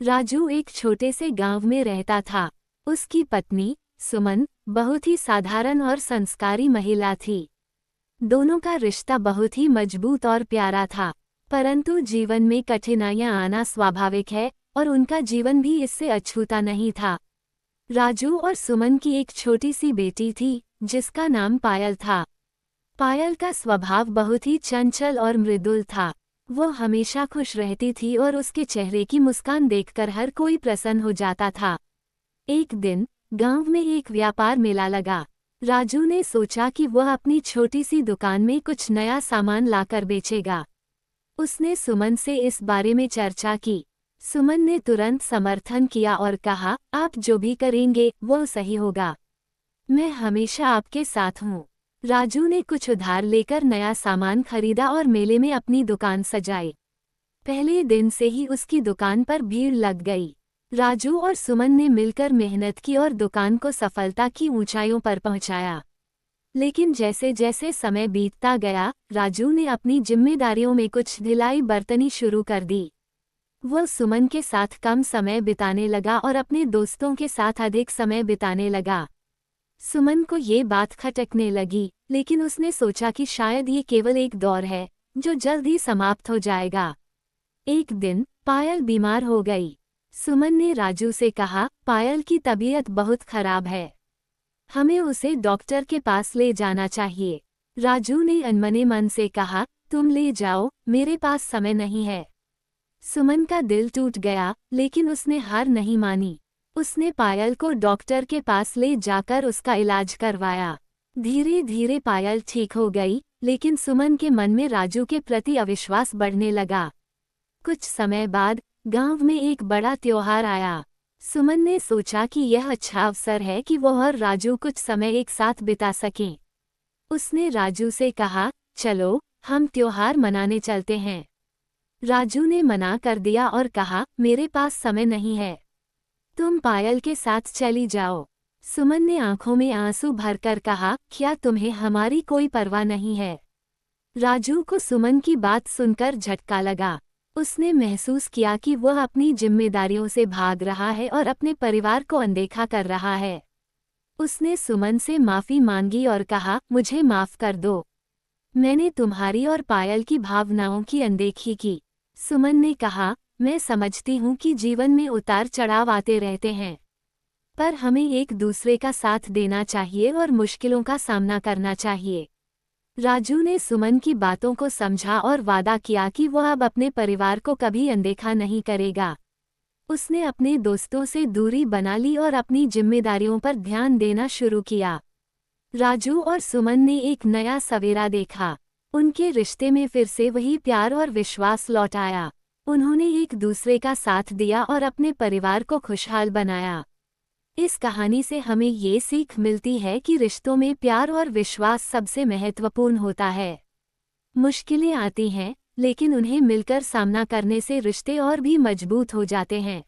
राजू एक छोटे से गांव में रहता था। उसकी पत्नी सुमन बहुत ही साधारण और संस्कारी महिला थी। दोनों का रिश्ता बहुत ही मजबूत और प्यारा था, परंतु जीवन में कठिनाइयां आना स्वाभाविक है और उनका जीवन भी इससे अछूता नहीं था। राजू और सुमन की एक छोटी सी बेटी थी जिसका नाम पायल था। पायल का स्वभाव बहुत ही चंचल और मृदुल था। वो हमेशा खुश रहती थी और उसके चेहरे की मुस्कान देखकर हर कोई प्रसन्न हो जाता था। एक दिन गांव में एक व्यापार मेला लगा। राजू ने सोचा कि वह अपनी छोटी सी दुकान में कुछ नया सामान लाकर बेचेगा। उसने सुमन से इस बारे में चर्चा की। सुमन ने तुरंत समर्थन किया और कहा, आप जो भी करेंगे वो सही होगा। मैं हमेशा आपके साथ हूँ। राजू ने कुछ उधार लेकर नया सामान खरीदा और मेले में अपनी दुकान सजाई। पहले दिन से ही उसकी दुकान पर भीड़ लग गई। राजू और सुमन ने मिलकर मेहनत की और दुकान को सफलता की ऊंचाइयों पर पहुंचाया। लेकिन जैसे जैसे समय बीतता गया, राजू ने अपनी जिम्मेदारियों में कुछ ढिलाई बरतनी शुरू कर दी। वह सुमन के साथ कम समय बिताने लगा और अपने दोस्तों के साथ अधिक समय बिताने लगा। सुमन को ये बात खटकने लगी, लेकिन उसने सोचा कि शायद ये केवल एक दौर है जो जल्द ही समाप्त हो जाएगा। एक दिन पायल बीमार हो गई। सुमन ने राजू से कहा, पायल की तबीयत बहुत खराब है, हमें उसे डॉक्टर के पास ले जाना चाहिए। राजू ने अनमने मन से कहा, तुम ले जाओ, मेरे पास समय नहीं है। सुमन का दिल टूट गया, लेकिन उसने हार नहीं मानी। उसने पायल को डॉक्टर के पास ले जाकर उसका इलाज करवाया। धीरे धीरे पायल ठीक हो गई, लेकिन सुमन के मन में राजू के प्रति अविश्वास बढ़ने लगा। कुछ समय बाद गांव में एक बड़ा त्योहार आया। सुमन ने सोचा कि यह अच्छा अवसर है कि वो और राजू कुछ समय एक साथ बिता सकें। उसने राजू से कहा, चलो हम त्योहार मनाने चलते हैं। राजू ने मना कर दिया और कहा, मेरे पास समय नहीं है, तुम पायल के साथ चली जाओ। सुमन ने आंखों में आंसू भरकर कहा, क्या तुम्हें हमारी कोई परवाह नहीं है? राजू को सुमन की बात सुनकर झटका लगा। उसने महसूस किया कि वह अपनी जिम्मेदारियों से भाग रहा है और अपने परिवार को अनदेखा कर रहा है। उसने सुमन से माफ़ी मांगी और कहा, मुझे माफ़ कर दो, मैंने तुम्हारी और पायल की भावनाओं की अनदेखी की। सुमन ने कहा, मैं समझती हूँ कि जीवन में उतार चढ़ाव आते रहते हैं, पर हमें एक दूसरे का साथ देना चाहिए और मुश्किलों का सामना करना चाहिए। राजू ने सुमन की बातों को समझा और वादा किया कि वह अब अपने परिवार को कभी अनदेखा नहीं करेगा। उसने अपने दोस्तों से दूरी बना ली और अपनी जिम्मेदारियों पर ध्यान देना शुरू किया। राजू और सुमन ने एक नया सवेरा देखा। उनके रिश्ते में फिर से वही प्यार और विश्वास लौट आया। उन्होंने एक दूसरे का साथ दिया और अपने परिवार को खुशहाल बनाया। इस कहानी से हमें ये सीख मिलती है कि रिश्तों में प्यार और विश्वास सबसे महत्वपूर्ण होता है। मुश्किलें आती हैं, लेकिन उन्हें मिलकर सामना करने से रिश्ते और भी मजबूत हो जाते हैं।